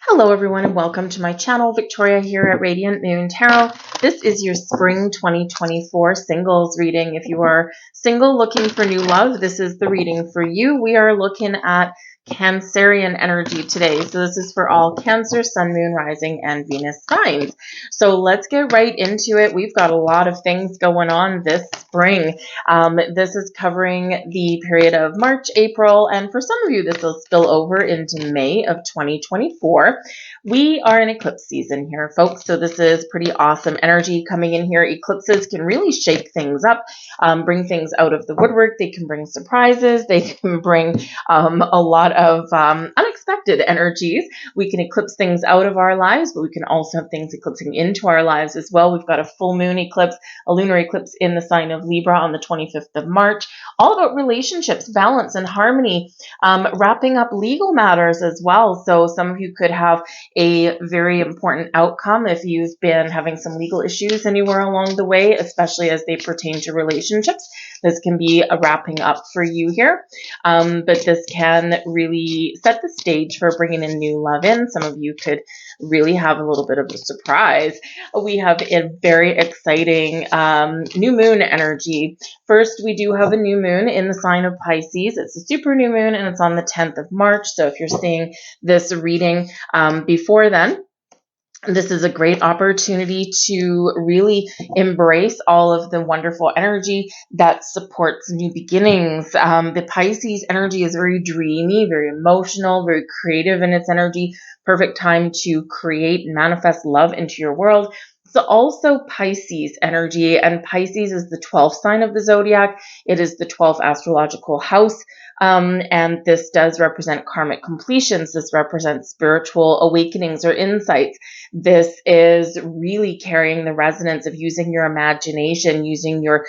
Hello everyone and welcome to my channel. Victoria here at Radiant Moon Tarot. This is your spring 2024 singles reading. If you are single looking for new love, this is the reading for you. We are looking at Cancerian energy today. So this is for all Cancer, Sun, Moon, Rising, and Venus signs. So let's get right into it. We've got a lot of things going on this spring. This is covering the period of March, April, and for some of you, this will spill over into May of 2024. We are in eclipse season here, folks, so this is pretty awesome energy coming in here. Eclipses can really shake things up, bring things out of the woodwork. They can bring surprises. They can bring a lot of unexpected energies. We can eclipse things out of our lives, but we can also have things eclipsing into our lives as well. We've got a full moon eclipse, a lunar eclipse in the sign of Libra on the 25th of March, all about relationships, balance, and harmony, wrapping up legal matters as well. So some of you could have a very important outcome if you've been having some legal issues anywhere along the way, especially as they pertain to relationships. This can be a wrapping up for you here, but this can really set the stage for bringing in new love in. Some of you could really have a little bit of a surprise. We have a very exciting new moon energy. First, we do have a new moon in the sign of Pisces. It's a super new moon and it's on the 10th of March. So if you're seeing this reading before then, this is a great opportunity to really embrace all of the wonderful energy that supports new beginnings. The Pisces energy is very dreamy, very emotional, very creative in its energy. Perfect time to create and manifest love into your world. It's also Pisces energy, and Pisces is the 12th sign of the zodiac. It is the 12th astrological house. And this does represent karmic completions. This represents spiritual awakenings or insights. This is really carrying the resonance of using your imagination, using your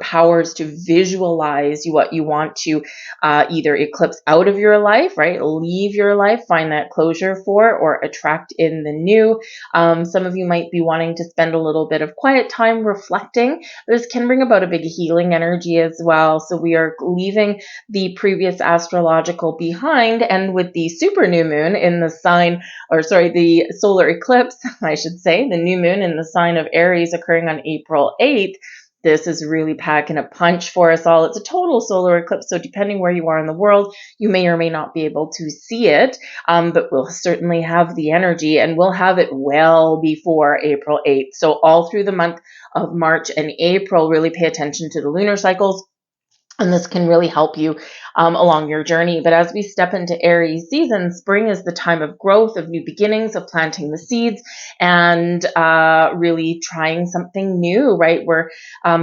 powers to visualize what you want to either eclipse out of your life, right? Leave your life, find that closure for, or attract in the new. Some of you might be wanting to spend a little bit of quiet time reflecting. This can bring about a big healing energy as well. So we are leaving the previous astrological behind, and with the super new moon in the sign, or sorry, the solar eclipse, I should say, the new moon in the sign of Aries occurring on April 8th, this is really packing a punch for us all. It's a total solar eclipse, so depending where you are in the world, you may or may not be able to see it, but we'll certainly have the energy, and we'll have it well before April 8th. So all through the month of March and April, really pay attention to the lunar cycles. And this can really help you along your journey. But as we step into Aries season, spring is the time of growth, of new beginnings, of planting the seeds, and really trying something new, right? We're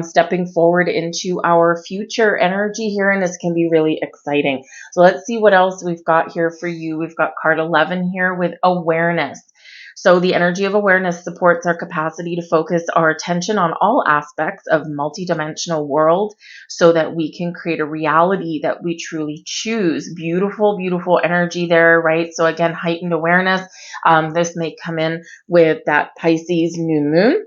stepping forward into our future energy here, and this can be really exciting. So let's see what else we've got here for you. We've got card 11 here with awareness. So the energy of awareness supports our capacity to focus our attention on all aspects of multidimensional world so that we can create a reality that we truly choose. Beautiful, beautiful energy there, right? So again, heightened awareness. This may come in with that Pisces new moon.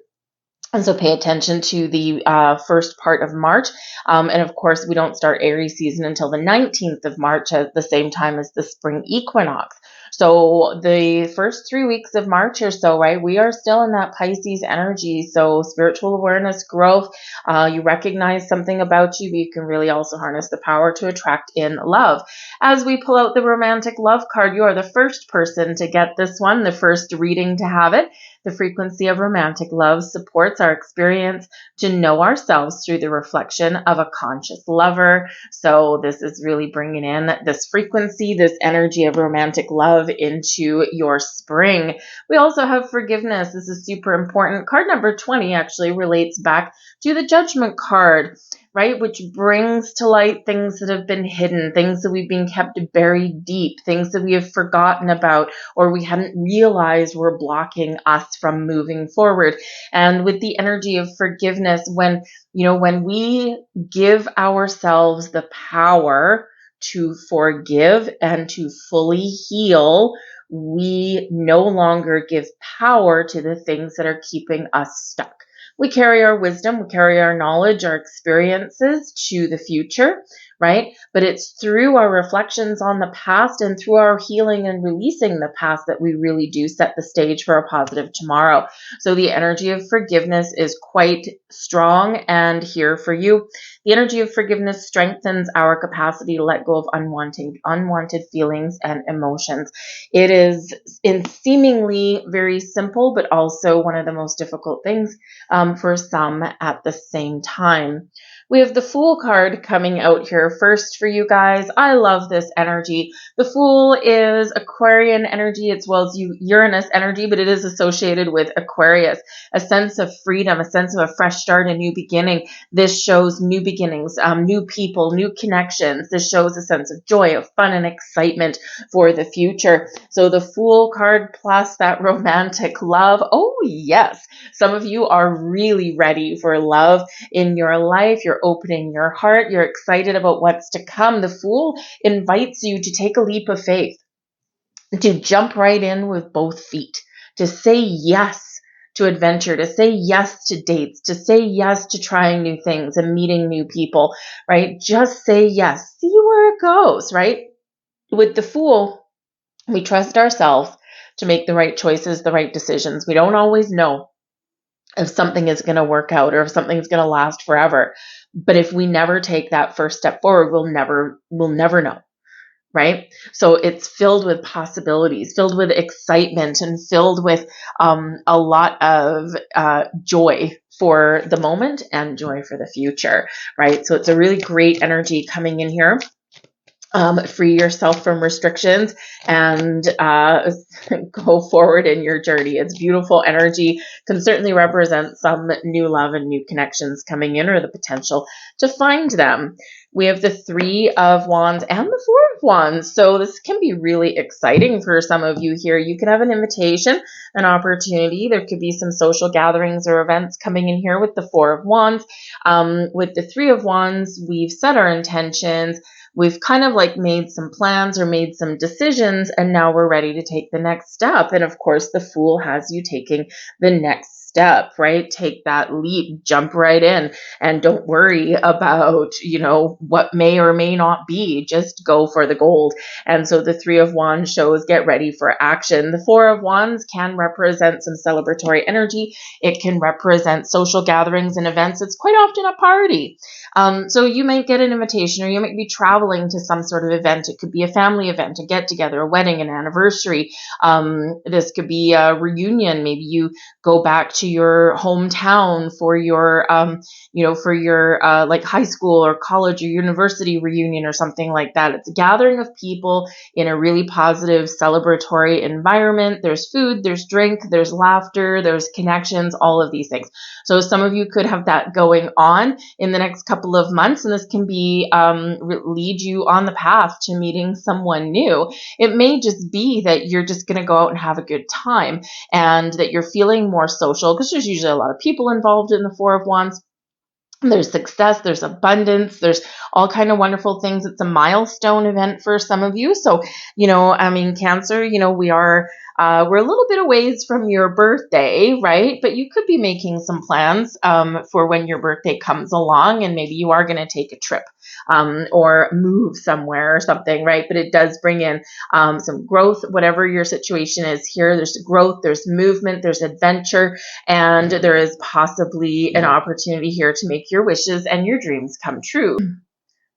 And so pay attention to the first part of March. And of course, we don't start Aries season until the 19th of March at the same time as the spring equinox. So the first 3 weeks of March or so, right, we are still in that Pisces energy. So spiritual awareness, growth, you recognize something about you, but you can really also harness the power to attract in love. As we pull out the romantic love card, you are the first person to get this one, the first reading to have it. The frequency of romantic love supports our experience to know ourselves through the reflection of a conscious lover. So this is really bringing in this frequency, this energy of romantic love into your spring. We also have forgiveness. This is super important. Card number 20 actually relates back to the Judgment card, right? Which brings to light things that have been hidden, things that we've been kept buried deep, things that we have forgotten about or we hadn't realized were blocking us from moving forward. And with the energy of forgiveness, when we give ourselves the power to forgive and to fully heal, we no longer give power to the things that are keeping us stuck. We carry our wisdom, we carry our knowledge, our experiences to the future. right? But it's through our reflections on the past and through our healing and releasing the past that we really do set the stage for a positive tomorrow. So the energy of forgiveness is quite strong and here for you. The energy of forgiveness strengthens our capacity to let go of unwanted feelings and emotions. It is in seemingly very simple, but also one of the most difficult things for some at the same time. We have the Fool card coming out here first for you guys. I love this energy. The Fool is Aquarian energy. It's Uranus energy, but it is associated with Aquarius. A sense of freedom, a sense of a fresh start, a new beginning. This shows new beginnings, new people, new connections. This shows a sense of joy, of fun, and excitement for the future. So the Fool card plus that romantic love. Oh, yes. Some of you are really ready for love in your life. You're opening your heart. You're excited about what's to come. The Fool invites you to take a leap of faith, to jump right in with both feet, to say yes to adventure, to say yes to dates, to say yes to trying new things and meeting new people, right? Just say yes. See where it goes, right? With the Fool, we trust ourselves to make the right choices, the right decisions. We don't always know if something is going to work out or if something's going to last forever. But if we never take that first step forward, we'll never know. Right? So it's filled with possibilities, filled with excitement, and filled with a lot of joy for the moment and joy for the future, right? So it's a really great energy coming in here. Free yourself from restrictions and go forward in your journey. It's beautiful energy, can certainly represent some new love and new connections coming in or the potential to find them. We have the Three of Wands and the Four of Wands. So this can be really exciting for some of you here. You can have an invitation, an opportunity. There could be some social gatherings or events coming in here with the Four of Wands. With the Three of Wands, we've set our intentions. We've kind of like made some plans or made some decisions, and now we're ready to take the next step. And of course, the Fool has you taking the next step, right? Take that leap, jump right in, and don't worry about, what may or may not be. Just go for the gold. And so the Three of Wands shows get ready for action. The Four of Wands can represent some celebratory energy. It can represent social gatherings and events. It's quite often a party. So you might get an invitation or you might be traveling to some sort of event. It could be a family event, a get-together, a wedding, an anniversary. This could be a reunion. Maybe you go back to your hometown for your, like high school or college or university reunion or something like that. It's a gathering of people in a really positive, celebratory environment. There's food, there's drink, there's laughter, there's connections, all of these things. So some of you could have that going on in the next couple of months, and this can be lead you on the path to meeting someone new. It may just be that you're just going to go out and have a good time and that you're feeling more social because there's usually a lot of people involved in the Four of Wands. There's success, there's abundance, there's all kind of wonderful things. It's a milestone event for some of you. So, Cancer, we're a little bit a ways from your birthday, right? But you could be making some plans for when your birthday comes along, and maybe you are going to take a trip or move somewhere or something, right? But it does bring in some growth, whatever your situation is here. There's growth, there's movement, there's adventure, and there is possibly an opportunity here to make your wishes and your dreams come true.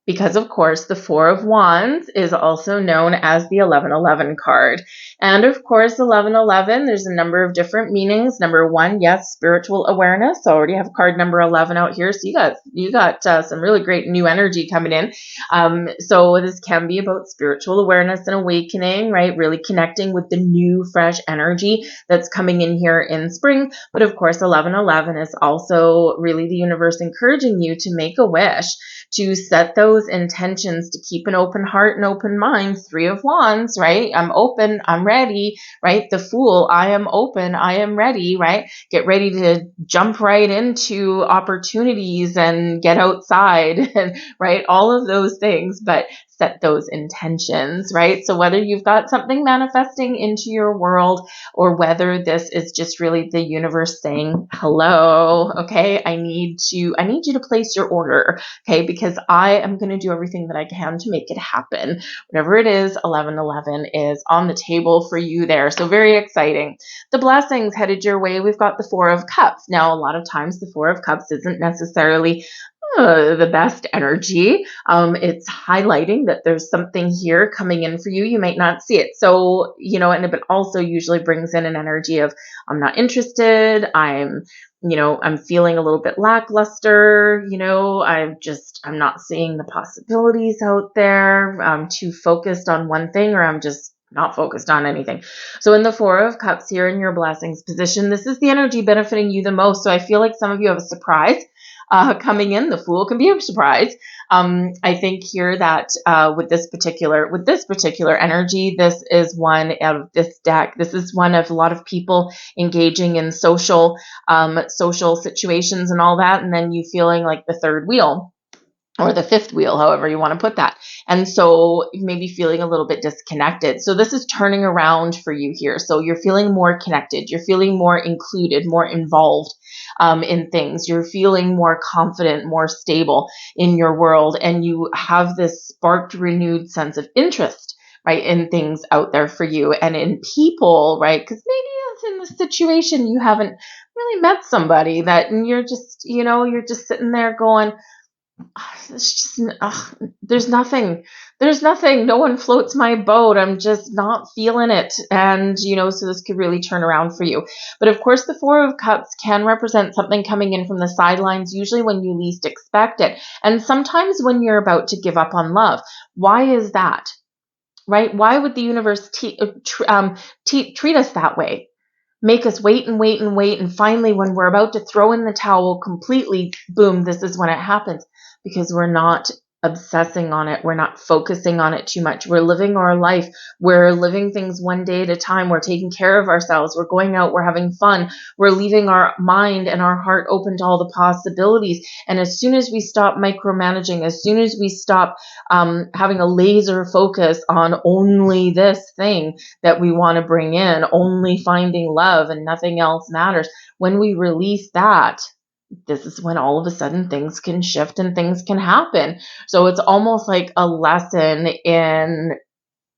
Because, of course, the Four of Wands is also known as the 1111 card. And, of course, 1111, there's a number of different meanings. Number one, yes, spiritual awareness. So I already have card number 11 out here. So you got some really great new energy coming in. So this can be about spiritual awareness and awakening, right? Really connecting with the new, fresh energy that's coming in here in spring. But, of course, 1111 is also really the universe encouraging you to make a wish, to set those intentions, to keep an open heart and open mind. Three of Wands, right? I'm open, I'm ready, right? The Fool, I am open, I am ready, right? Get ready to jump right into opportunities and get outside, and right? All of those things, but set those intentions, right? So whether you've got something manifesting into your world or whether this is just really the universe saying, hello, okay, I need you to place your order, okay, because I am going going to do everything that I can to make it happen. Whatever it is, 1111 is on the table for you there. So very exciting. The blessings headed your way. We've got the Four of Cups. Now, a lot of times the Four of Cups isn't necessarily the best energy. It's highlighting that there's something here coming in for you. You might not see it. So, and it also usually brings in an energy of, I'm not interested. I'm feeling a little bit lackluster. I'm not seeing the possibilities out there. I'm too focused on one thing, or I'm just not focused on anything. So in the Four of Cups here in your blessings position, this is the energy benefiting you the most. So I feel like some of you have a surprise coming in. The Fool can be a surprise. I think here that with this particular energy, this is one of this deck. This is one of a lot of people engaging in social situations and all that, and then you feeling like the third wheel, or the fifth wheel, however you want to put that. And so maybe feeling a little bit disconnected. So this is turning around for you here. So you're feeling more connected. You're feeling more included, more involved in things. You're feeling more confident, more stable in your world. And you have this sparked, renewed sense of interest, right, in things out there for you and in people, right? Because maybe in this situation, you haven't really met somebody that, and you're just, you're just sitting there going, it's just, there's nothing, no one floats my boat. I'm just not feeling it. And, so this could really turn around for you. But of course, the Four of Cups can represent something coming in from the sidelines, usually when you least expect it. And sometimes when you're about to give up on love. Why is that? Right? Why would the universe treat us that way? Make us wait and wait and wait. And finally, when we're about to throw in the towel completely, boom, this is when it happens. Because we're not obsessing on it. We're not focusing on it too much. We're living our life. We're living things one day at a time. We're taking care of ourselves. We're going out. We're having fun. We're leaving our mind and our heart open to all the possibilities. And as soon as we stop micromanaging, as soon as we stop having a laser focus on only this thing that we want to bring in, only finding love and nothing else matters, when we release that, this is when all of a sudden things can shift and things can happen. So it's almost like a lesson in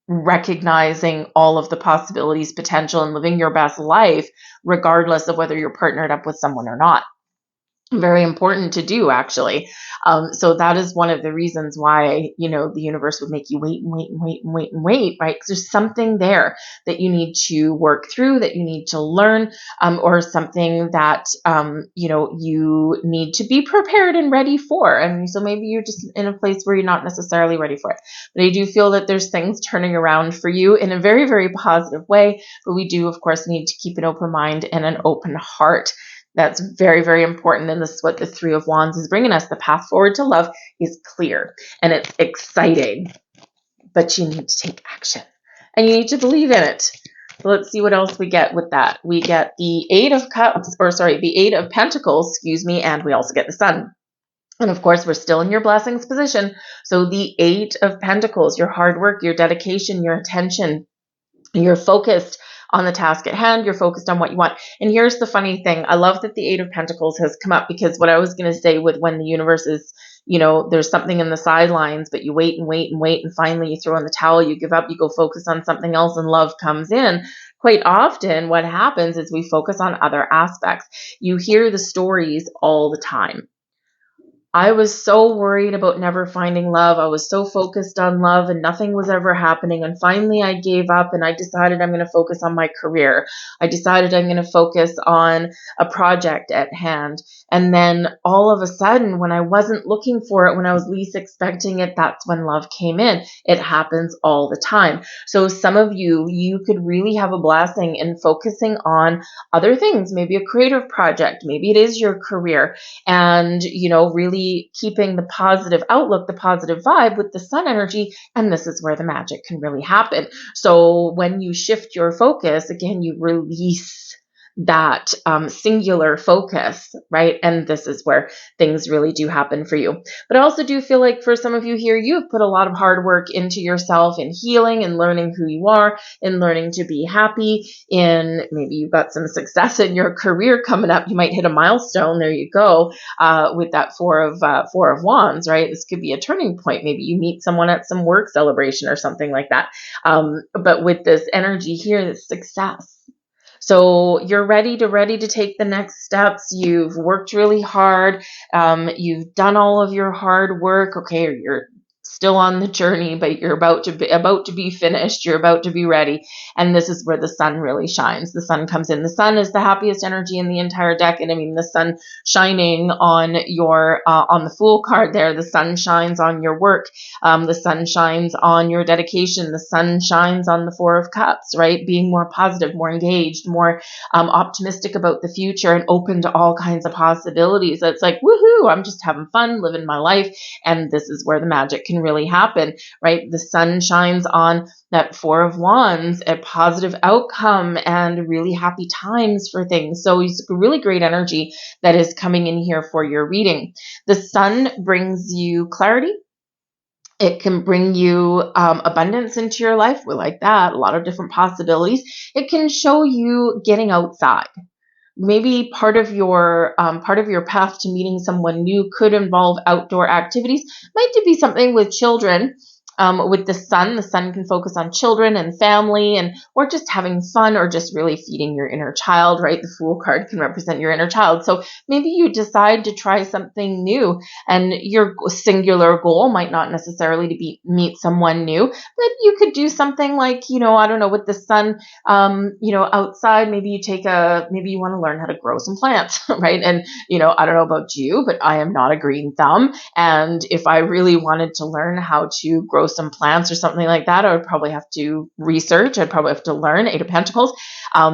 recognizing all of the possibilities, potential, and living your best life, regardless of whether you're partnered up with someone or not. Very important to do, actually. So that is one of the reasons why, the universe would make you wait and wait and wait and wait and wait, right? Because there's something there that you need to work through, that you need to learn, or something that, you need to be prepared and ready for. And so maybe you're just in a place where you're not necessarily ready for it. But I do feel that there's things turning around for you in a very, very positive way. But we do, of course, need to keep an open mind and an open heart. That's very, very important. And this is what the Three of Wands is bringing us. The path forward to love is clear and it's exciting, but you need to take action and you need to believe in it. So let's see what else we get with that. We get the Eight of Pentacles, and we also get the Sun. And of course, we're still in your blessings position. So the Eight of Pentacles, your hard work, your dedication, your attention, you're focused on the task at hand. You're focused on what you want. And here's the funny thing. I love that the Eight of Pentacles has come up, because what I was going to say with when the universe is, there's something in the sidelines, but you wait and wait and wait. And finally you throw in the towel, you give up, you go focus on something else, and love comes in. Quite often what happens is we focus on other aspects. You hear the stories all the time. I was so worried about never finding love. I was so focused on love and nothing was ever happening. And finally I gave up and I decided I'm going to focus on my career. I decided I'm going to focus on a project at hand. And then all of a sudden, when I wasn't looking for it, when I was least expecting it, that's when love came in. It happens all the time. So some of you could really have a blessing in focusing on other things, maybe a creative project, maybe it is your career, and, really keeping the positive outlook, the positive vibe with the Sun energy. And this is where the magic can really happen. So when you shift your focus, again, you release that singular focus, right? And this is where things really do happen for you. But I also do feel like for some of you here, you've put a lot of hard work into yourself in healing and learning who you are, in learning to be happy, in maybe you've got some success in your career coming up. You might hit a milestone. There you go. With that four of wands, right? This could be a turning point. Maybe you meet someone at some work celebration or something like that. But with this energy here, this success. So you're ready to take the next steps. You've worked really hard. You've done all of your hard work. Okay, you're still on the journey, but you're about to be finished. You're about to be ready. And this is where the sun really shines. The sun comes in. The sun is the happiest energy in the entire deck. And I mean, the sun shining on your on the Fool card there. The sun shines on your work. The sun shines on your dedication. The sun shines on the Four of Cups, right? Being more positive, more engaged, more optimistic about the future, and open to all kinds of possibilities. It's like, woohoo, I'm just having fun, living my life. And this is where the magic can really happen, right? The sun shines on that Four of Wands, a positive outcome and really happy times for things. So it's a really great energy that is coming in here for your reading. The sun brings you clarity. It can bring you abundance into your life. We like that. A lot of different possibilities. It can show you getting outside. Maybe part of your path to meeting someone new could involve outdoor activities. Might be something with children. With the sun can focus on children and family, and or just having fun, or just really feeding your inner child, right? The Fool card can represent your inner child. So maybe you decide to try something new, and your singular goal might not necessarily to be meet someone new, but you could do something like, I don't know, with the sun, outside. Maybe you want to learn how to grow some plants, right? And I don't know about you, but I am not a green thumb, and if I really wanted to learn how to grow some plants or something like that, I would probably have to research. I'd probably have to learn. Eight of Pentacles.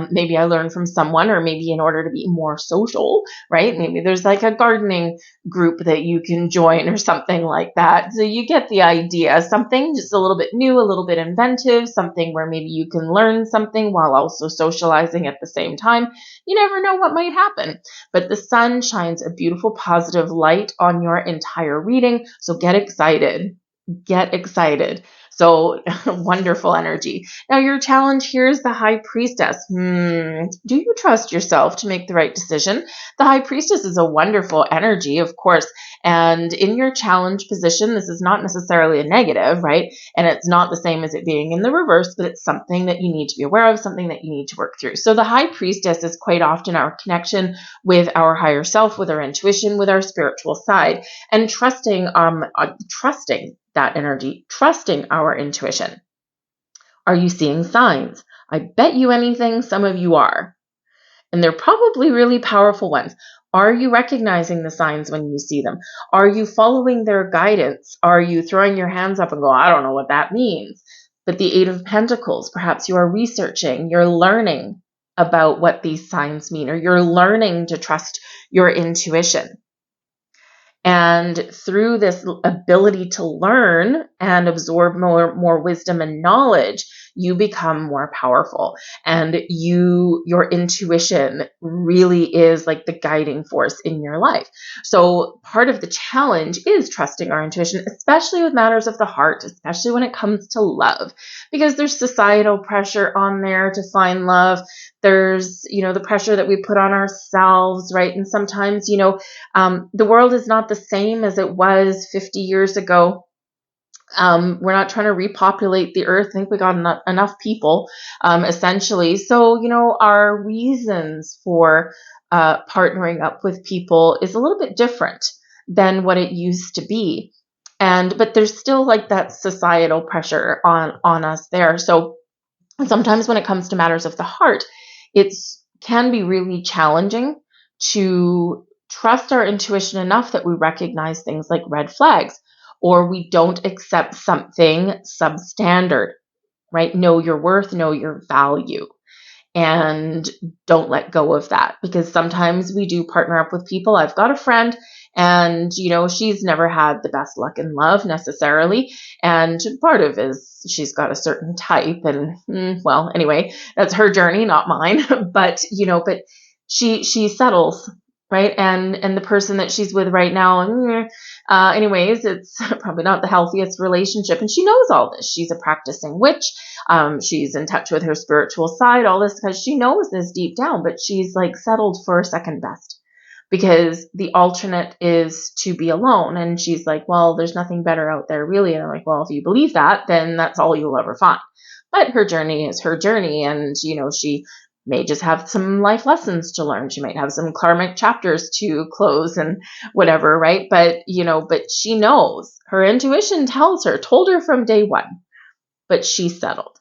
Maybe I learn from someone, or maybe in order to be more social, right? Maybe there's like a gardening group that you can join or something like that. So you get the idea. Something just a little bit new, a little bit inventive, something where maybe you can learn something while also socializing at the same time. You never know what might happen. But the sun shines a beautiful, positive light on your entire reading. So get excited. Get excited. So wonderful energy. Now your challenge here is the High Priestess. Do you trust yourself to make the right decision? The High Priestess is a wonderful energy, of course. And in your challenge position, this is not necessarily a negative, right? And it's not the same as it being in the reverse, but it's something that you need to be aware of, something that you need to work through. So the High Priestess is quite often our connection with our higher self, with our intuition, with our spiritual side, and trusting that energy, trusting our intuition. Are you seeing signs? I bet you anything some of you are. And they're probably really powerful ones. Are you recognizing the signs when you see them? Are you following their guidance? Are you throwing your hands up and go, I don't know what that means? But the Eight of Pentacles, perhaps you are researching, you're learning about what these signs mean, or you're learning to trust your intuition. And through this ability to learn and absorb more wisdom and knowledge, you become more powerful. And your intuition really is like the guiding force in your life. So part of the challenge is trusting our intuition, especially with matters of the heart, especially when it comes to love, because there's societal pressure on there to find love. There's, the pressure that we put on ourselves, right? And sometimes, the world is not the same as it was 50 years ago. We're not trying to repopulate the earth. I think we got enough people, essentially. So, our reasons for partnering up with people is a little bit different than what it used to be. But there's still like that societal pressure on us there. So sometimes when it comes to matters of the heart, it can be really challenging to trust our intuition enough that we recognize things like red flags, or we don't accept something substandard, right? Know your worth, know your value. and don't let go of that, because sometimes we do partner up with people. I've got a friend, and she's never had the best luck in love necessarily, and part of it is she's got a certain type, and well, anyway, that's her journey, not mine. But she settles, right? And the person that she's with right now, anyways, it's probably not the healthiest relationship, and she knows all this. She's a practicing witch. She's in touch with her spiritual side, all this, because she knows this deep down, but she's like settled for second best, because the alternate is to be alone. And she's like, well, there's nothing better out there, really. And I'm like, well, if you believe that, then that's all you'll ever find. But her journey is her journey. And, she may just have some life lessons to learn. She might have some karmic chapters to close and whatever, right? But, but she knows, her intuition told her from day one, but she settled,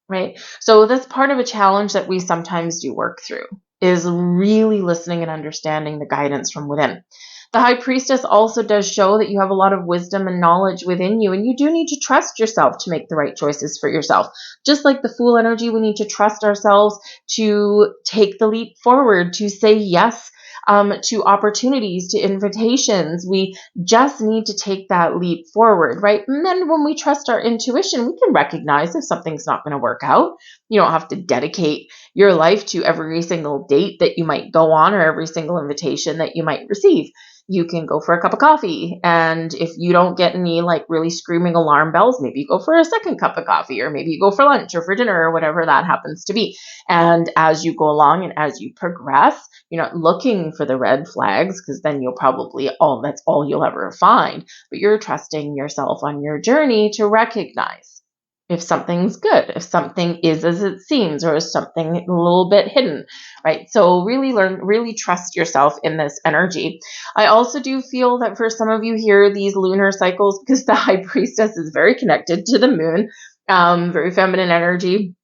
right? So that's part of a challenge that we sometimes do work through, is really listening and understanding the guidance from within. The High Priestess also does show that you have a lot of wisdom and knowledge within you, and you do need to trust yourself to make the right choices for yourself. Just like the Fool energy, we need to trust ourselves to take the leap forward, to say yes to opportunities, to invitations. We just need to take that leap forward, right? And then when we trust our intuition, we can recognize if something's not going to work out. You don't have to dedicate your life to every single date that you might go on, or every single invitation that you might receive. You can go for a cup of coffee. And if you don't get any like really screaming alarm bells, maybe you go for a second cup of coffee, or maybe you go for lunch or for dinner, or whatever that happens to be. And as you go along and as you progress, you're not looking for the red flags, because then you'll probably, that's all you'll ever find. But you're trusting yourself on your journey to recognize if something's good, if something is as it seems, or is something a little bit hidden, right? So really trust yourself in this energy. I also do feel that for some of you here, these lunar cycles, because the High Priestess is very connected to the moon, very feminine energy,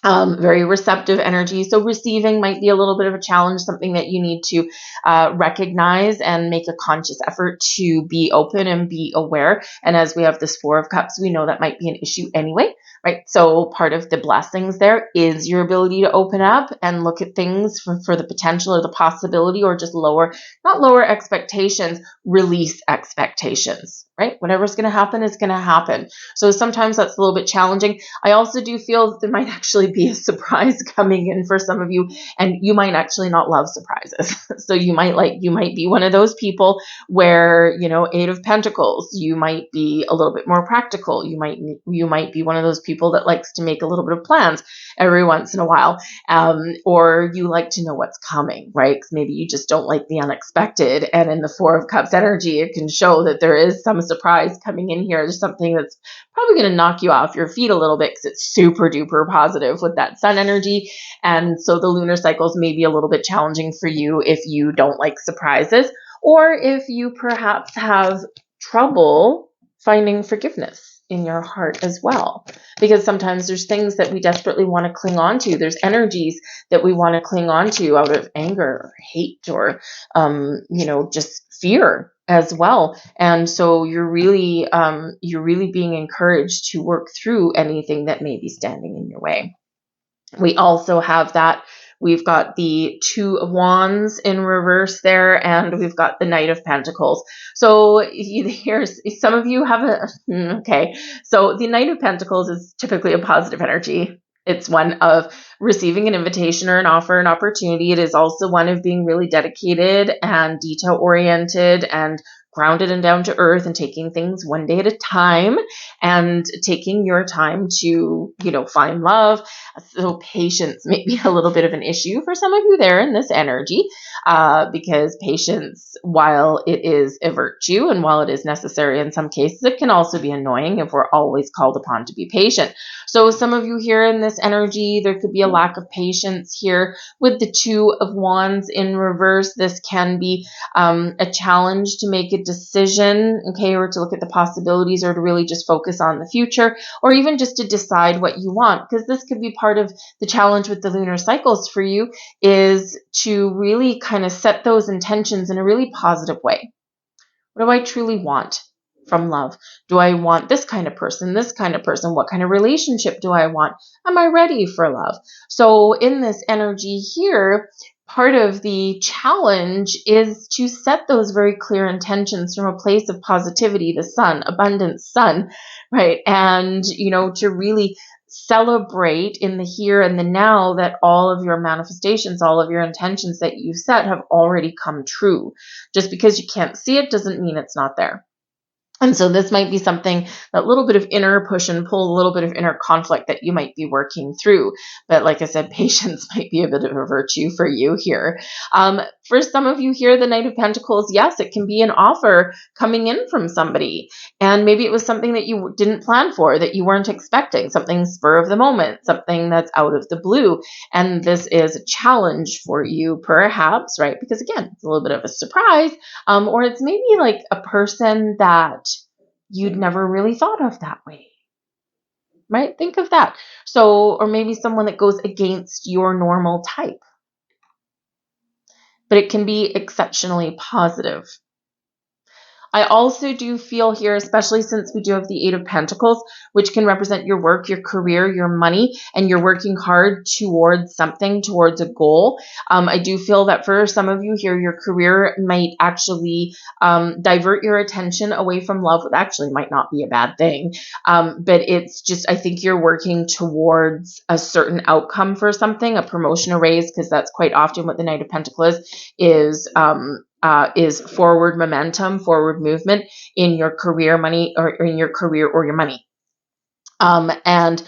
very receptive energy. So receiving might be a little bit of a challenge, something that you need to recognize and make a conscious effort to be open and be aware. And as we have this Four of Cups, we know that might be an issue anyway, right? So part of the blessings there is your ability to open up and look at things for the potential or the possibility, or just not lower expectations, release expectations, right? Whatever's going to happen is going to happen. So sometimes that's a little bit challenging. I also do feel that there might actually be a surprise coming in for some of you, and you might actually not love surprises. So you might be one of those people where, Eight of Pentacles, you might be a little bit more practical. You might be one of those people that likes to make a little bit of plans every once in a while, or you like to know what's coming, right? Because maybe you just don't like the unexpected. And in the Four of Cups energy, it can show that there is some surprise coming in here. There's something that's probably going to knock you off your feet a little bit, because it's super duper positive with that Sun energy. And so the lunar cycles may be a little bit challenging for you if you don't like surprises, or if you perhaps have trouble finding forgiveness in your heart as well, because sometimes there's things that we desperately want to cling on to. There's energies that we want to cling on to out of anger or hate, or just fear as well. And so you're really being encouraged to work through anything that may be standing in your way. We also have that. We've got the Two of Wands in reverse there, and we've got the Knight of Pentacles. So here's, some of you have okay. So the Knight of Pentacles is typically a positive energy. It's one of receiving an invitation or an offer, an opportunity. It is also one of being really dedicated and detail-oriented and grounded and down to earth, and taking things one day at a time, and taking your time to, find love. So patience may be a little bit of an issue for some of you there in this energy, because patience, while it is a virtue and while it is necessary in some cases, it can also be annoying if we're always called upon to be patient. So some of you here in this energy, there could be a lack of patience here with the Two of Wands in reverse. This can be a challenge to make a decision, okay, or to look at the possibilities, or to really just focus on the future, or even just to decide what you want, because this could be part of the challenge with the lunar cycles for you, is to really kind of set those intentions in a really positive way. What do I truly want from love? Do I want this kind of person, this kind of person? What kind of relationship do I want? Am I ready for love? So in this energy here, part of the challenge is to set those very clear intentions from a place of positivity, the sun, abundance, sun, right? And, to really celebrate in the here and the now that all of your manifestations, all of your intentions that you set have already come true. Just because you can't see it doesn't mean it's not there. And so this might be something, that little bit of inner push and pull, a little bit of inner conflict that you might be working through. But like I said, patience might be a bit of a virtue for you here. For some of you here, the Knight of Pentacles, yes, it can be an offer coming in from somebody. And maybe it was something that you didn't plan for, that you weren't expecting, something spur of the moment, something that's out of the blue. And this is a challenge for you, perhaps, right? Because again, it's a little bit of a surprise. Or it's maybe like a person that you'd never really thought of that way, right? Think of that. So, or maybe someone that goes against your normal type, but it can be exceptionally positive. I also do feel here, especially since we do have the Eight of Pentacles, which can represent your work, your career, your money, and you're working hard towards something, towards a goal. I do feel that for some of you here, your career might actually divert your attention away from love, which actually might not be a bad thing. But it's just, I think you're working towards a certain outcome for something, a promotion, a raise, because that's quite often what the Knight of Pentacles is forward momentum, forward movement in your career, money, or in your career or your money. And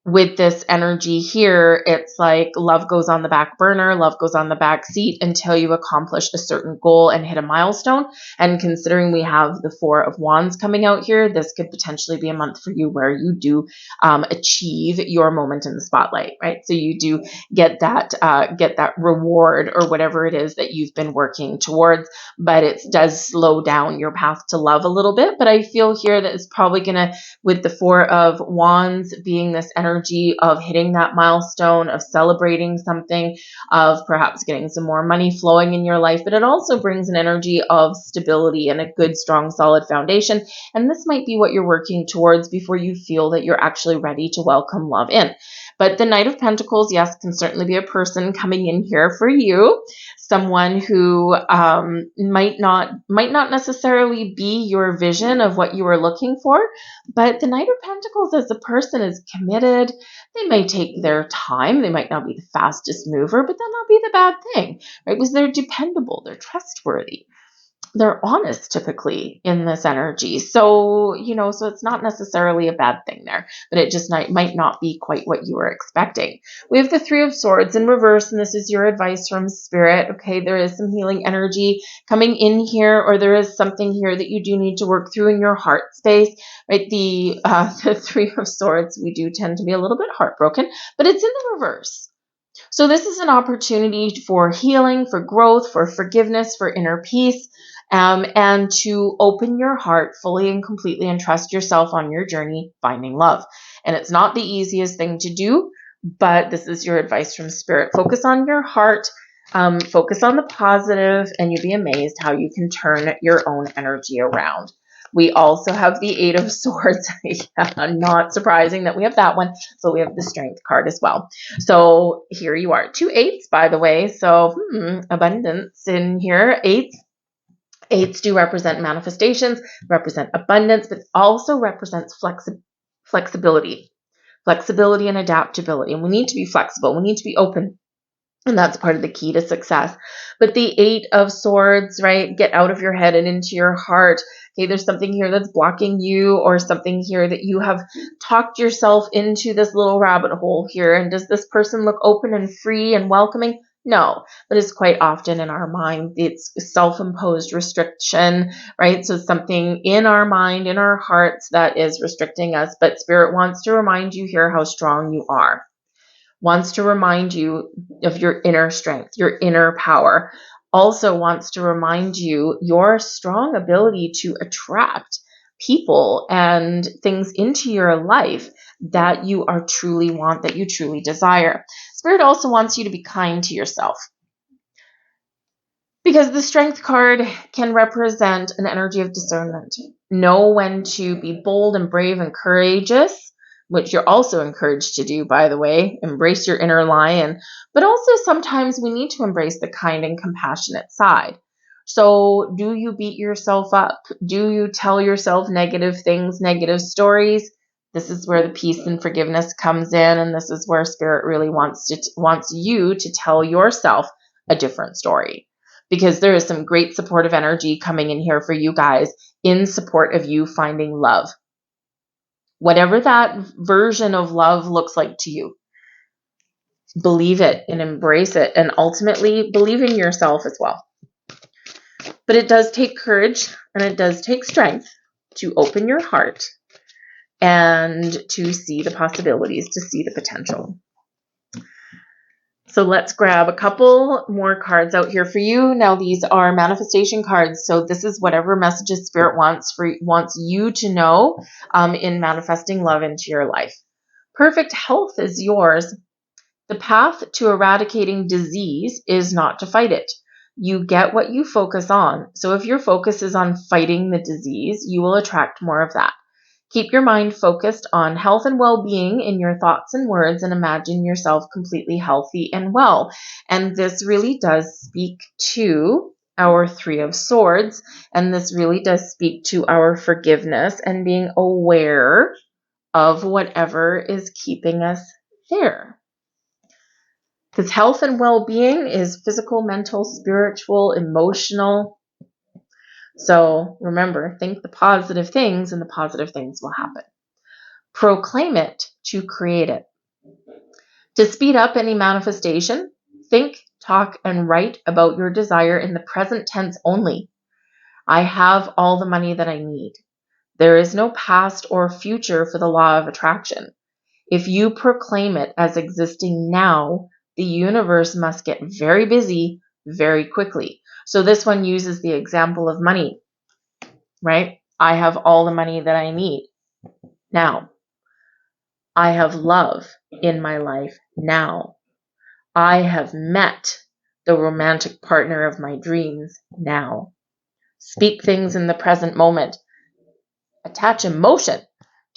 with this energy here, it's like love goes on the back burner, love goes on the back seat until you accomplish a certain goal and hit a milestone. And considering we have the Four of Wands coming out here, this could potentially be a month for you where you do achieve your moment in the spotlight, right? So you do get that reward or whatever it is that you've been working towards, but it does slow down your path to love a little bit. But I feel here that it's probably going to, with the Four of Wands being this energy of hitting that milestone, of celebrating something, of perhaps getting some more money flowing in your life, but it also brings an energy of stability and a good, strong, solid foundation. And this might be what you're working towards before you feel that you're actually ready to welcome love in. But the Knight of Pentacles, yes, can certainly be a person coming in here for you, someone who might not necessarily be your vision of what you are looking for, but the Knight of Pentacles as a person is committed. They may take their time. They might not be the fastest mover, but that'll not be the bad thing, right? Because they're dependable. They're trustworthy. They're honest typically in this energy. So, so it's not necessarily a bad thing there, but it just might not be quite what you were expecting. We have the Three of Swords in reverse, and this is your advice from Spirit. Okay, there is some healing energy coming in here, or there is something here that you do need to work through in your heart space, right? The Three of Swords, we do tend to be a little bit heartbroken, but it's in the reverse. So this is an opportunity for healing, for growth, for forgiveness, for inner peace, and to open your heart fully and completely and trust yourself on your journey finding love. And it's not the easiest thing to do, but this is your advice from Spirit. Focus on your heart, focus on the positive, and you'll be amazed how you can turn your own energy around. We also have the Eight of Swords. Yeah, not surprising that we have that one. So we have the Strength card as well. So here you are. 2 eights, by the way. So abundance in here. Eights do represent manifestations, represent abundance, but also represents flexibility and adaptability. And we need to be flexible. We need to be open. And that's part of the key to success. But the Eight of Swords, right? Get out of your head and into your heart. Okay, there's something here that's blocking you, or something here that you have talked yourself into this little rabbit hole here. And does this person look open and free and welcoming? No, but it's quite often in our mind, it's self-imposed restriction, right? So something in our mind, in our hearts that is restricting us. But Spirit wants to remind you here how strong you are. Wants to remind you of your inner strength, your inner power. Also wants to remind you your strong ability to attract people and things into your life that you are truly want, that you truly desire. Spirit also wants you to be kind to yourself. Because the Strength card can represent an energy of discernment. Know when to be bold and brave and courageous, which you're also encouraged to do, by the way. Embrace your inner lion. But also sometimes we need to embrace the kind and compassionate side. So do you beat yourself up? Do you tell yourself negative things, negative stories? This is where the peace and forgiveness comes in, and this is where Spirit really wants you to tell yourself a different story. Because there is some great supportive energy coming in here for you guys in support of you finding love. Whatever that version of love looks like to you, believe it and embrace it, and ultimately believe in yourself as well. But it does take courage and it does take strength to open your heart and to see the possibilities, to see the potential. So let's grab a couple more cards out here for you. Now these are manifestation cards. So this is whatever messages Spirit wants you to know in manifesting love into your life. Perfect health is yours. The path to eradicating disease is not to fight it. You get what you focus on. So if your focus is on fighting the disease, you will attract more of that. Keep your mind focused on health and well-being in your thoughts and words, and imagine yourself completely healthy and well. And this really does speak to our Three of Swords, and this really does speak to our forgiveness and being aware of whatever is keeping us there. Because health and well-being is physical, mental, spiritual, emotional. So remember, think the positive things and the positive things will happen. Proclaim it to create it. To speed up any manifestation, think, talk, and write about your desire in the present tense only. I have all the money that I need. There is no past or future for the law of attraction. If you proclaim it as existing now, the universe must get very busy very quickly. So this one uses the example of money, right? I have all the money that I need now. I have love in my life now. I have met the romantic partner of my dreams now. Speak things in the present moment. Attach emotion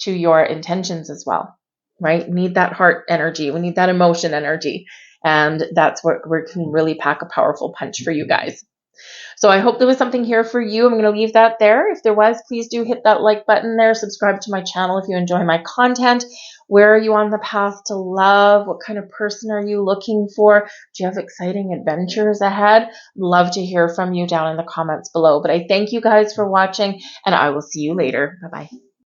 to your intentions as well, right? We need that heart energy. We need that emotion energy. And that's what can really pack a powerful punch for you guys. So I hope there was something here for you. I'm going to leave that there. If there was, please do hit that like button there. Subscribe to my channel if you enjoy my content. Where are you on the path to love? What kind of person are you looking for? Do you have exciting adventures ahead? Love to hear from you down in the comments below. But I thank you guys for watching, and I will see you later. Bye-bye.